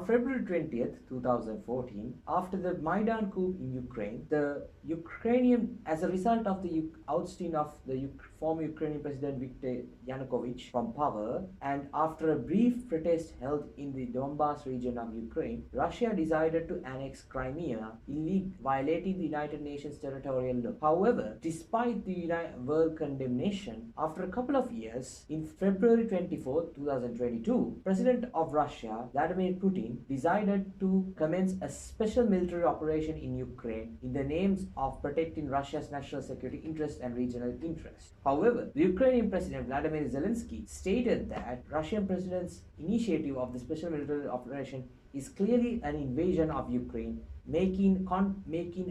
On February 20th, 2014, after the Maidan coup in Ukraine, the Ukrainian, as a result of the ousting of the former Ukrainian President Viktor Yanukovych from power, and after a brief protest held in the Donbas region of Ukraine, Russia decided to annex Crimea, violating the United Nations territorial law. However, despite the world condemnation, after a couple of years, in February 24, 2022, President of Russia, Vladimir Putin, decided to commence a special military operation in Ukraine in the names of protecting Russia's national security interests and regional interests. However, the Ukrainian President Vladimir Zelensky stated that Russian President's initiative of the special military operation is clearly an invasion of Ukraine, making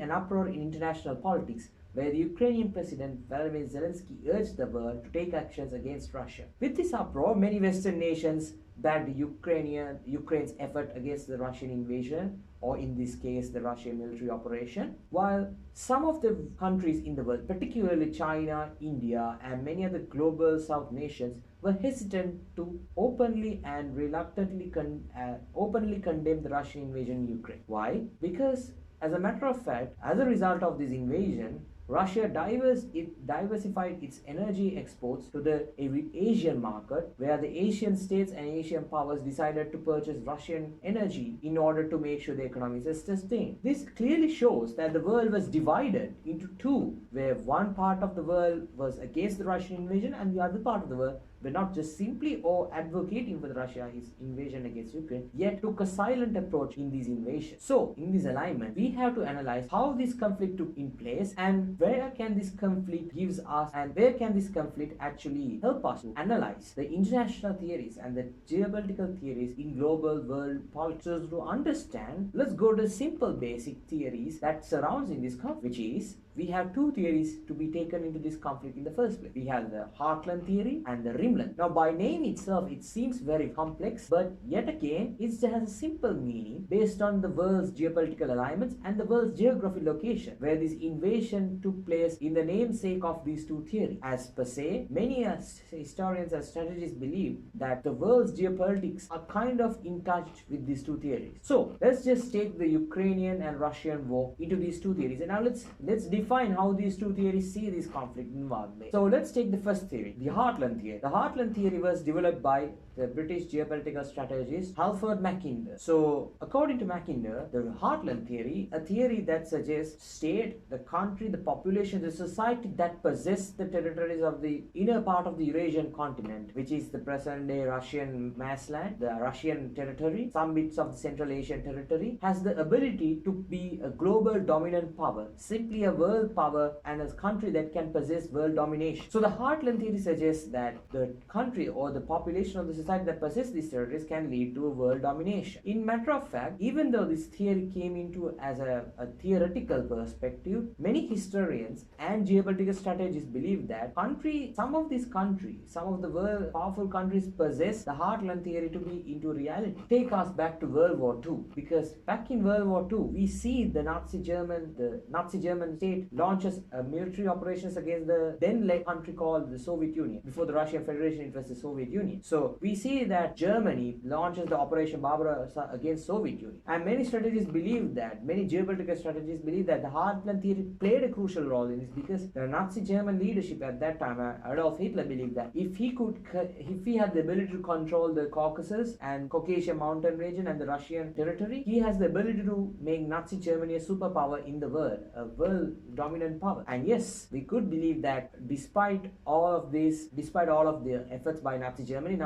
an uproar in international politics, where the Ukrainian President Vladimir Zelensky urged the world to take actions against Russia. With this uproar, many Western nations backed Ukraine's effort against the Russian invasion, or in this case, the Russian military operation, while some of the countries in the world, particularly China, India, and many other global South nations, were hesitant to openly and reluctantly condemn the Russian invasion in Ukraine. Why? Because, as a matter of fact, as a result of this invasion, Russia diversified its energy exports to the Asian market, where the Asian states and Asian powers decided to purchase Russian energy in order to make sure the economy is sustained. This clearly shows that the world was divided into two, where one part of the world was against the Russian invasion and the other part of the world were not just simply or advocating for the Russia's invasion against Ukraine, yet took a silent approach in these invasions. So, in this alignment, we have to analyze how this conflict took in place and where can this conflict gives us and where can this conflict actually help us to analyze the international theories and the geopolitical theories in global world politics. So to understand, let's go to simple basic theories that surrounds in this conflict, which is we have two theories to be taken into this conflict in the first place. We have the Heartland theory and the Rimland. Now, by name itself, it seems very complex, but yet again, it has a simple meaning based on the world's geopolitical alignments and the world's geographic location, where this invasion took place in the namesake of these two theories. As per se, many historians and strategists believe that the world's geopolitics are kind of in touch with these two theories. So, let's just take the Ukrainian and Russian war into these two theories, and now let's define how these two theories see this conflict in one way. So let's take the first theory, the Heartland theory. The Heartland theory was developed by the British geopolitical strategist Halford Mackinder. So, according to Mackinder, the Heartland theory, a theory that suggests state, the country, the population, the society that possess the territories of the inner part of the Eurasian continent, which is the present-day Russian massland, the Russian territory, some bits of the Central Asian territory, has the ability to be a global dominant power, simply a world power and a country that can possess world domination. So, the Heartland theory suggests that the country or the population of the society that possess these territories can lead to a world domination. In matter of fact, even though this theory came into as a theoretical perspective, many historians and geopolitical strategists believe that some of the world powerful countries possess the Heartland theory to be into reality. Take us back to World War II, because back in World War II, we see the Nazi German state launches military operations against the then country called the Soviet Union. Before the Russian Federation, it was the Soviet Union. So we see that Germany launches the Operation Barbarossa against Soviet Union. And many geopolitical strategists believe that the Heartland theory played a crucial role in this, because the Nazi German leadership at that time, Adolf Hitler, believed that if he had the ability to control the Caucasus and Caucasian mountain region and the Russian territory, he has the ability to make Nazi Germany a superpower in the world, a world dominant power. And yes, we could believe that despite all of the efforts by Nazi Germany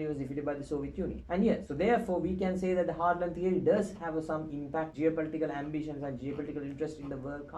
was defeated by the Soviet Union. And yes, so therefore we can say that the Heartland theory does have some impact, geopolitical ambitions and geopolitical interest in the world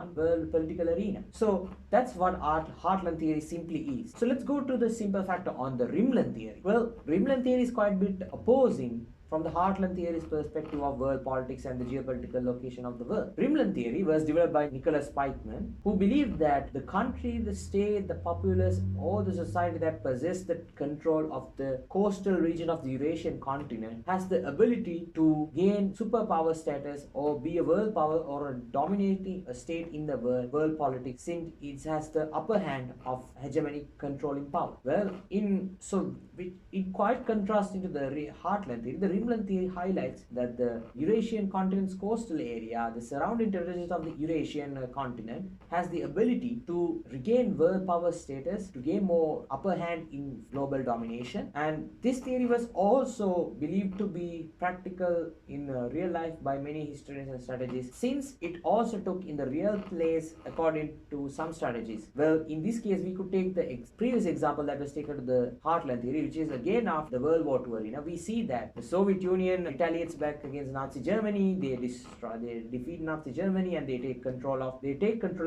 political arena. So that's what Heartland theory simply is. So let's go to the simple factor on the Rimland theory. Well, Rimland theory is quite a bit opposing from the Heartland theory's perspective of world politics and the geopolitical location of the world. Rimland theory was developed by Nicholas Pikeman, who believed that the country, the state, the populace, or the society that possessed the control of the coastal region of the Eurasian continent has the ability to gain superpower status or be a world power or a dominating state in the world politics, since it has the upper hand of hegemonic controlling power. Well, in quite contrast into the Heartland theory, the Rimland theory highlights that the Eurasian continent's coastal area, the surrounding territories of the Eurasian continent, has the ability to regain world power status, to gain more upper hand in global domination. And this theory was also believed to be practical in real life by many historians and strategists, since it also took in the real place according to some strategies. Well, in this case, we could take the previous example that was taken to the Heartland theory, which is again after the World War II arena. We see that the Soviet Union retaliates back against Nazi Germany. They defeat Nazi Germany, and they take control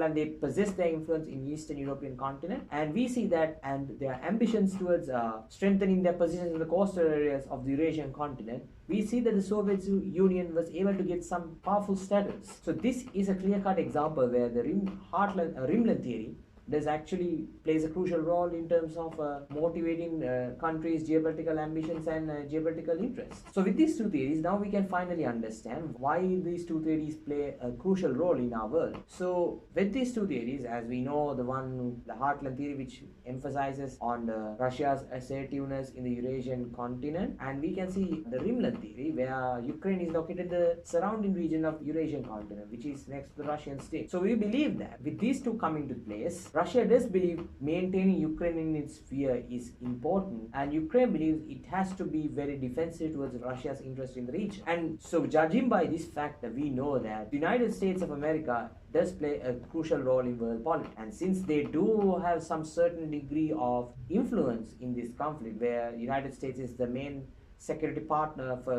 and they possess their influence in Eastern European continent. And we see that, and their ambitions towards strengthening their positions in the coastal areas of the Eurasian continent, we see that the Soviet Union was able to get some powerful status. So this is a clear-cut example where the Rimland theory does actually plays a crucial role in terms of motivating countries' geopolitical ambitions and geopolitical interests. So with these two theories, now we can finally understand why these two theories play a crucial role in our world. So with these two theories, as we know, the Heartland theory, which emphasizes on Russia's assertiveness in the Eurasian continent, and we can see the Rimland theory, where Ukraine is located in the surrounding region of Eurasian continent, which is next to the Russian state. So we believe that with these two coming to place, Russia does believe maintaining Ukraine in its sphere is important, and Ukraine believes it has to be very defensive towards Russia's interest in the region. And so, judging by this fact, that we know that the United States of America does play a crucial role in world politics. And since they do have some certain degree of influence in this conflict, where the United States is the main security partner for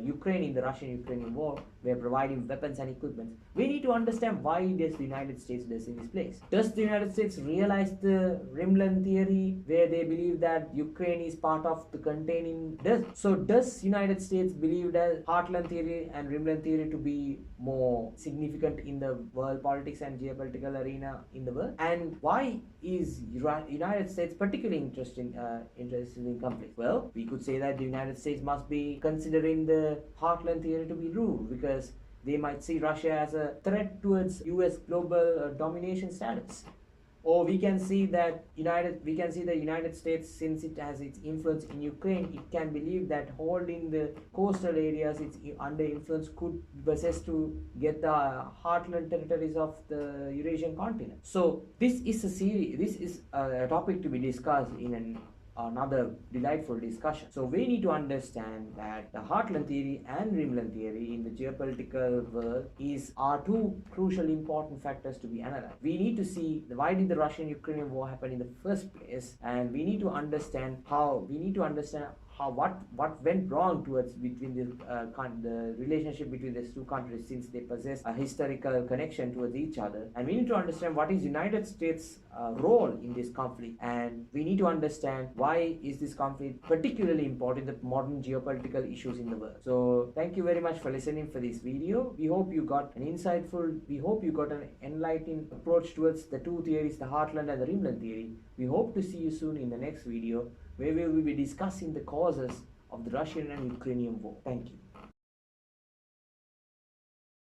Ukraine in the Russian-Ukrainian war, we're providing weapons and equipment. We need to understand why does the United States does in this place. Does the United States realize the Rimland theory, where they believe that Ukraine is part of the containing? Does United States believe that Heartland theory and Rimland theory to be more significant in the world politics and geopolitical arena in the world? And why is United States particularly interested in conflict? Well, we could say that the United States must be considering the Heartland theory to be true, because they might see Russia as a threat towards US global domination status. Or we can see that the United States, since it has its influence in Ukraine, it can believe that holding the coastal areas it's under influence could possess to get the heartland territories of the Eurasian continent. So this is a topic to be discussed in another delightful discussion. So we need to understand that the Heartland theory and Rimland theory in the geopolitical world are two crucial important factors to be analyzed. We need to see why did the Russian-Ukrainian war happen in the first place, and we need to understand what went wrong between the relationship between these two countries, since they possess a historical connection towards each other. And we need to understand what is United States' role in this conflict, and we need to understand why is this conflict particularly important in the modern geopolitical issues in the world. So thank you very much for listening for this video. We hope you got an enlightening approach towards the two theories, the Heartland and the Rimland theory. We hope to see you soon in the next video, where we will be discussing the causes of the Russian and Ukrainian war. Thank you.